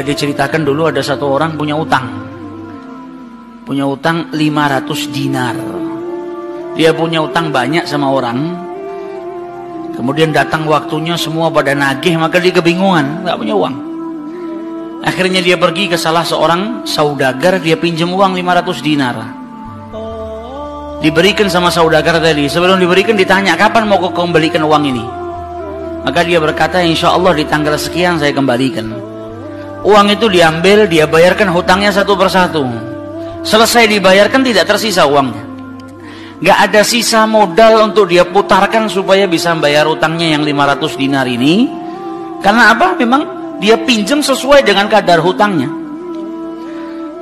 Diceritakan dulu ada satu orang punya utang 500 dinar. Dia punya utang banyak sama orang. Kemudian datang waktunya semua pada nagih, maka dia kebingungan, nggak punya uang. Akhirnya dia pergi ke salah seorang saudagar, dia pinjam uang 500 dinar. Diberikan sama saudagar tadi. Sebelum diberikan ditanya, kapan mau kau kembalikan uang ini? Maka dia berkata, insya Allah di tanggal sekian saya kembalikan. Uang itu diambil, dia bayarkan hutangnya satu persatu. Selesai dibayarkan tidak tersisa uangnya. Gak ada sisa modal untuk dia putarkan supaya bisa bayar hutangnya yang 500 dinar ini. Karena apa? Memang dia pinjam sesuai dengan kadar hutangnya.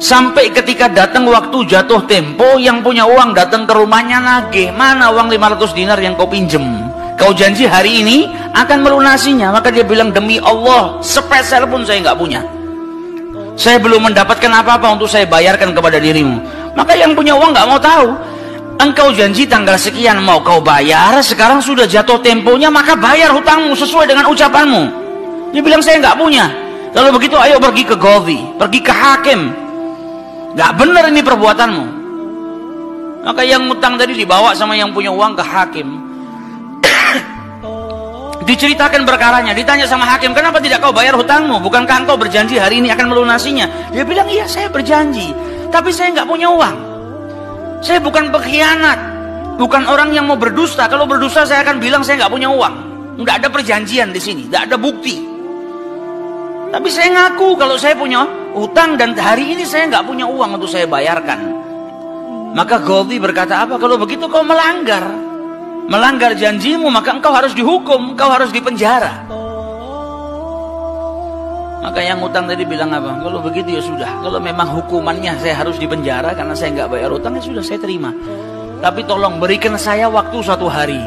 Sampai ketika datang waktu jatuh tempo, yang punya uang datang ke rumahnya nagih, mana uang 500 dinar yang kau pinjam? Kau janji hari ini akan melunasinya. Maka dia bilang, demi Allah sepeser pun saya nggak punya. Saya belum mendapatkan apa-apa untuk saya bayarkan kepada dirimu. Maka yang punya uang nggak mau tahu. Engkau janji tanggal sekian mau kau bayar, sekarang sudah jatuh temponya, maka bayar hutangmu sesuai dengan ucapanmu. Dia bilang, saya nggak punya. Kalau begitu ayo pergi ke Qadhi, pergi ke hakim. Nggak benar ini perbuatanmu. Maka yang utang tadi dibawa sama yang punya uang ke hakim. Diceritakan perkaranya, ditanya sama hakim, kenapa tidak kau bayar hutangmu? Bukankah engkau berjanji hari ini akan melunasinya? Dia bilang, iya saya berjanji, tapi saya nggak punya uang. Saya bukan pengkhianat, bukan orang yang mau berdusta. Kalau berdusta saya akan bilang saya nggak punya uang. Nggak ada perjanjian di sini, nggak ada bukti. Tapi saya ngaku kalau saya punya hutang dan hari ini saya nggak punya uang untuk saya bayarkan. Maka Qadhi berkata, apa kalau begitu kau melanggar janjimu, maka engkau harus dihukum, engkau harus dipenjara. Maka yang utang tadi bilang apa? Kalau begitu ya sudah, kalau memang hukumannya saya harus dipenjara karena saya nggak bayar utang, ya sudah saya terima. Tapi tolong berikan saya waktu 1 hari.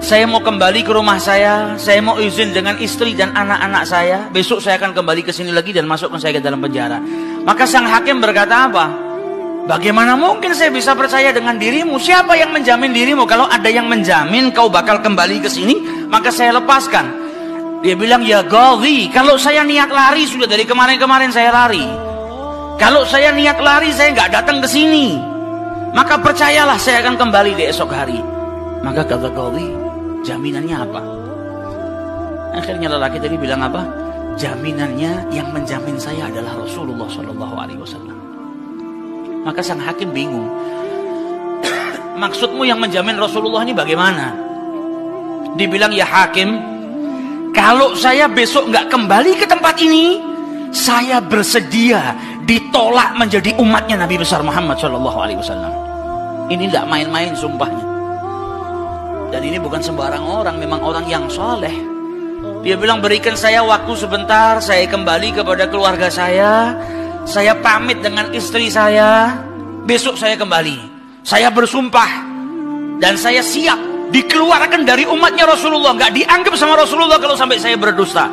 Saya mau kembali ke rumah saya mau izin dengan istri dan anak-anak saya. Besok saya akan kembali ke sini lagi dan masukkan saya ke dalam penjara. Maka sang hakim berkata apa? Bagaimana mungkin saya bisa percaya dengan dirimu? Siapa yang menjamin dirimu? Kalau ada yang menjamin kau bakal kembali ke sini, maka saya lepaskan. Dia bilang, ya Qadhi, kalau saya niat lari, sudah dari kemarin-kemarin saya lari. Kalau saya niat lari, saya nggak datang ke sini. Maka percayalah saya akan kembali di esok hari. Maka kata Qadhi, jaminannya apa? Akhirnya lelaki tadi bilang apa? Jaminannya yang menjamin saya adalah Rasulullah SAW. Maka sang hakim bingung. Maksudmu yang menjamin Rasulullah ini bagaimana? Dibilang, ya hakim, kalau saya besok nggak kembali ke tempat ini, saya bersedia ditolak menjadi umatnya Nabi besar Muhammad SAW. Ini tidak main-main sumpahnya. Dan ini bukan sembarang orang, memang orang yang soleh. Dia bilang, berikan saya waktu sebentar, saya kembali kepada keluarga saya pamit dengan istri saya, besok saya kembali. Saya bersumpah dan saya siap dikeluarkan dari umatnya Rasulullah, nggak dianggap sama Rasulullah kalau sampai saya berdusta.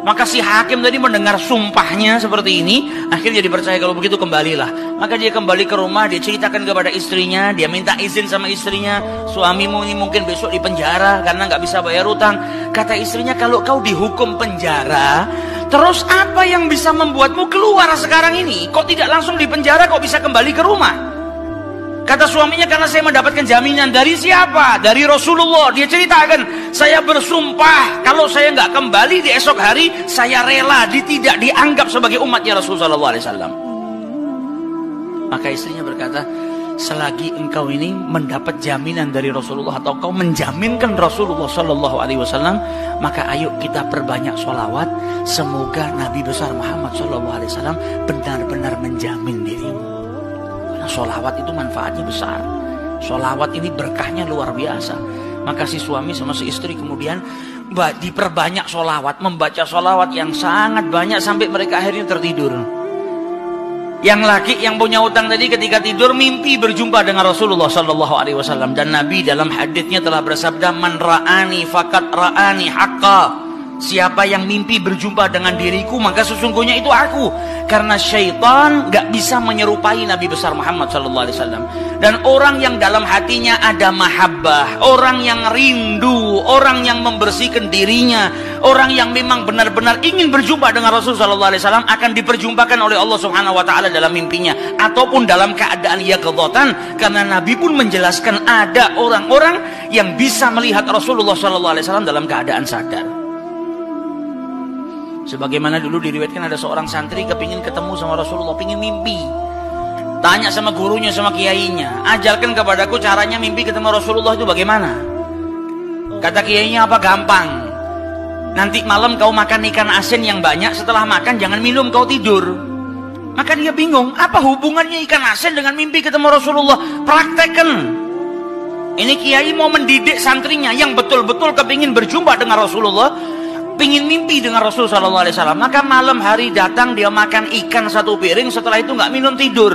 Maka si hakim tadi mendengar sumpahnya seperti ini, akhirnya dipercaya, kalau begitu kembalilah. Maka dia kembali ke rumah, dia ceritakan kepada istrinya, dia minta izin sama istrinya, suamimu ini mungkin besok di penjara karena nggak bisa bayar utang. Kata istrinya, kalau kau dihukum penjara, terus apa yang bisa membuatmu keluar sekarang ini? Kok tidak langsung di penjara, kok bisa kembali ke rumah? Kata suaminya, karena saya mendapatkan jaminan. Dari siapa? Dari Rasulullah. Dia ceritakan, saya bersumpah kalau saya nggak kembali di esok hari, saya rela tidak dianggap sebagai umatnya Rasulullah SAW. Maka istrinya berkata, selagi engkau ini mendapat jaminan dari Rasulullah atau kau menjaminkan Rasulullah SAW, maka ayo kita perbanyak sholawat. Semoga Nabi besar Muhammad SAW benar-benar menjamin dirimu. Sholawat itu manfaatnya besar. Sholawat ini berkahnya luar biasa. Maka si suami sama si istri kemudian diperbanyak sholawat, membaca sholawat yang sangat banyak sampai mereka akhirnya tertidur. Yang laki yang punya utang tadi ketika tidur mimpi berjumpa dengan Rasulullah SAW. Dan Nabi dalam haditsnya telah bersabda, man ra'ani fakat ra'ani haqqa. Siapa yang mimpi berjumpa dengan diriku, maka sesungguhnya itu aku. Karena syaitan gak bisa menyerupai Nabi besar Muhammad SAW. Dan orang yang dalam hatinya ada mahabbah, orang yang rindu, orang yang membersihkan dirinya, orang yang memang benar-benar ingin berjumpa dengan Rasul SAW, akan diperjumpakan oleh Allah Subhanahu Wa Taala dalam mimpinya ataupun dalam keadaan yaqdzatan. Karena Nabi pun menjelaskan ada orang-orang yang bisa melihat Rasulullah SAW dalam keadaan sadar. Sebagaimana dulu diriwayatkan ada seorang santri kepingin ketemu sama Rasulullah, pingin mimpi. Tanya sama gurunya, sama kiainya, ajarkan kepadaku caranya mimpi ketemu Rasulullah itu bagaimana. Kata kiainya, apa gampang. Nanti malam kau makan ikan asin yang banyak, setelah makan jangan minum, kau tidur. Maka dia bingung, apa hubungannya ikan asin dengan mimpi ketemu Rasulullah? Praktekkan. Ini kiai mau mendidik santrinya yang betul-betul kepingin berjumpa dengan Rasulullah, pingin mimpi dengan Rasul SAW. Maka malam hari datang, dia makan ikan satu piring, setelah itu nggak minum, tidur.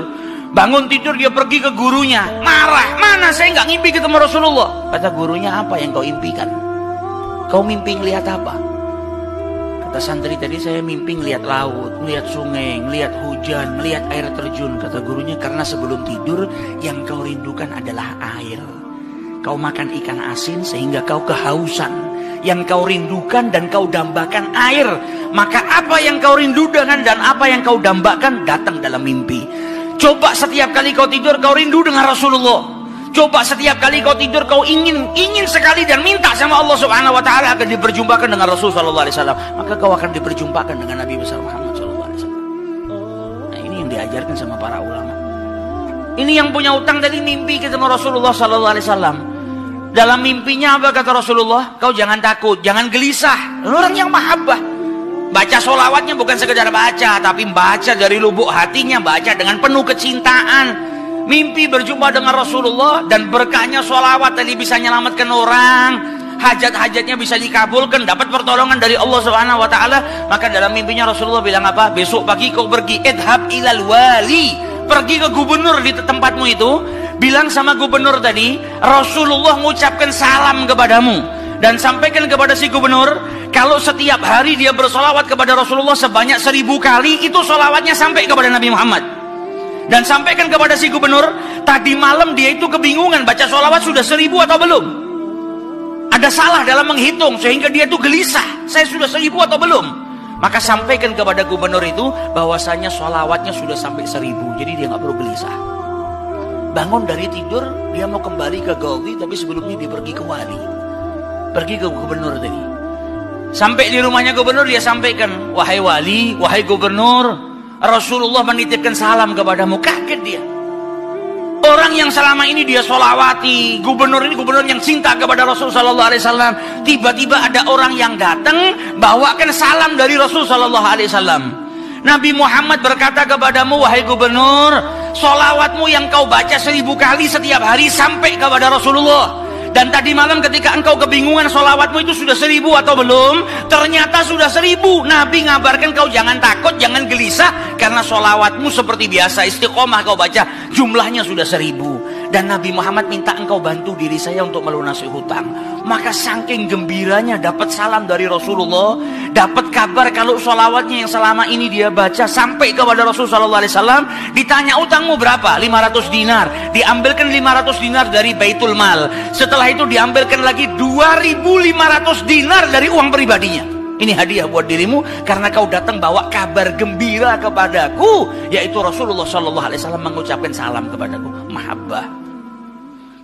Bangun tidur, dia pergi ke gurunya, marah, mana saya nggak mimpi ketemu Rasulullah. Kata gurunya, apa yang kau impikan? Kau mimpi ngelihat apa? Kata santri tadi, saya mimpi ngelihat laut, ngelihat sungai, ngelihat hujan, ngelihat air terjun. Kata gurunya, karena sebelum tidur yang kau rindukan adalah air. Kau makan ikan asin sehingga kau kehausan. Yang kau rindukan dan kau dambakan air. Maka apa yang kau rindukan dan apa yang kau dambakan datang dalam mimpi. Coba setiap kali kau tidur kau rindu dengan Rasulullah. Coba setiap kali kau tidur kau ingin sekali dan minta sama Allah Subhanahu Wa Taala akan diperjumpakan dengan Rasul Sallallahu Alaihi Wasallam. Maka kau akan diperjumpakan dengan Nabi besar Muhammad Sallallahu Alaihi Wasallam. Nah, ini yang diajarkan sama para ulama. Ini yang punya utang tadi mimpi ketemu Rasulullah Sallallahu Alaihi Wasallam. Dalam mimpinya apa kata Rasulullah? Kau jangan takut, jangan gelisah. Orang yang mahabbah, baca sholawatnya bukan sekedar baca, tapi baca dari lubuk hatinya, baca dengan penuh kecintaan. Mimpi berjumpa dengan Rasulullah dan berkahnya sholawat tadi bisa menyelamatkan orang, hajat-hajatnya bisa dikabulkan, dapat pertolongan dari Allah Subhanahu Wa Taala. Maka dalam mimpinya Rasulullah bilang apa? Besok pagi kau pergi, idhab ilal wali, pergi ke gubernur di tempatmu itu. Bilang sama gubernur tadi, Rasulullah mengucapkan salam kepadamu. Dan sampaikan kepada si gubernur, kalau setiap hari dia bersolawat kepada Rasulullah sebanyak 1000 kali, itu solawatnya sampai kepada Nabi Muhammad. Dan sampaikan kepada si gubernur, tadi malam dia itu kebingungan, baca solawat sudah 1000 atau belum. Ada salah dalam menghitung, sehingga dia itu gelisah, saya sudah 1000 atau belum. Maka sampaikan kepada gubernur itu, bahwasanya solawatnya sudah sampai 1000, jadi dia nggak perlu gelisah. Bangun dari tidur, dia mau kembali ke Gaudi, tapi sebelumnya dia pergi ke wali, pergi ke gubernur tadi. Sampai di rumahnya gubernur, dia sampaikan, wahai wali, wahai gubernur, Rasulullah menitipkan salam kepadamu. Kaget dia. Orang yang selama ini dia solawati, gubernur ini gubernur yang cinta kepada Rasul Sallallahu Alaihi Wasallam, tiba-tiba ada orang yang datang bawakan salam dari Rasul Sallallahu Alaihi Wasallam. Nabi Muhammad berkata kepadamu, wahai gubernur, solawatmu yang kau baca 1000 kali setiap hari sampai kepada Rasulullah. Dan tadi malam ketika engkau kebingungan solawatmu itu sudah 1000 atau belum, ternyata sudah 1000. Nabi ngabarkan kau jangan takut, jangan gelisah, karena solawatmu seperti biasa, istiqomah kau baca, jumlahnya sudah 1000. Dan Nabi Muhammad minta engkau bantu diri saya untuk melunasi hutang. Maka saking gembiranya dapat salam dari Rasulullah, dapat kabar kalau solawatnya yang selama ini dia baca sampai kepada Rasul Sallallahu Alaihi Wasallam. Ditanya utangmu berapa? 500 dinar. Diambilkan 500 dinar dari Baitul Mal. Setelah itu diambilkan lagi 2500 dinar dari uang pribadinya. Ini hadiah buat dirimu karena kau datang bawa kabar gembira kepadaku, yaitu Rasulullah Sallallahu Alaihi Wasallam mengucapkan salam kepadaku. Mahabbah.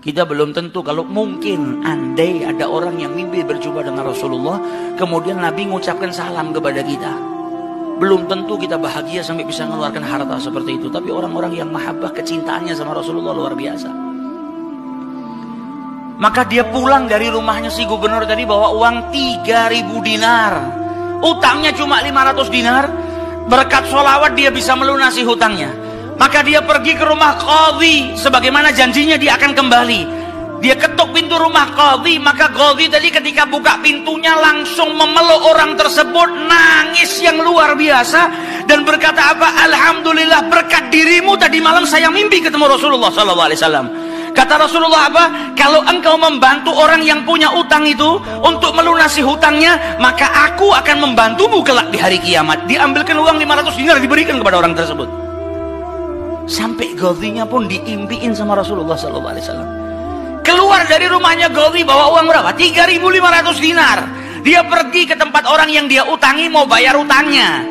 Kita belum tentu, kalau mungkin andai ada orang yang mimpi berjumpa dengan Rasulullah, kemudian Nabi mengucapkan salam kepada kita, belum tentu kita bahagia sampai bisa mengeluarkan harta seperti itu. Tapi orang-orang yang mahabbah, kecintaannya sama Rasulullah luar biasa. Maka dia pulang dari rumahnya si gubernur tadi bawa uang 3000 dinar. Utangnya cuma 500 dinar. Berkat sholawat dia bisa melunasi hutangnya. Maka dia pergi ke rumah qadhi, sebagaimana janjinya dia akan kembali. Dia ketuk pintu rumah qadhi, maka qadhi tadi ketika buka pintunya langsung memeluk orang tersebut, nangis yang luar biasa dan berkata apa? Alhamdulillah, berkat dirimu tadi malam saya mimpi ketemu Rasulullah SAW. Kata Rasulullah apa? Kalau engkau membantu orang yang punya utang itu untuk melunasi hutangnya, maka aku akan membantumu kelak di hari kiamat. Diambilkan uang 500 dinar, diberikan kepada orang tersebut. Sampai Ghadhinya pun diimpiin sama Rasulullah SAW. Keluar dari rumahnya Ghadhi bawa uang berapa? 3.500 dinar. Dia pergi ke tempat orang yang dia utangi mau bayar utangnya.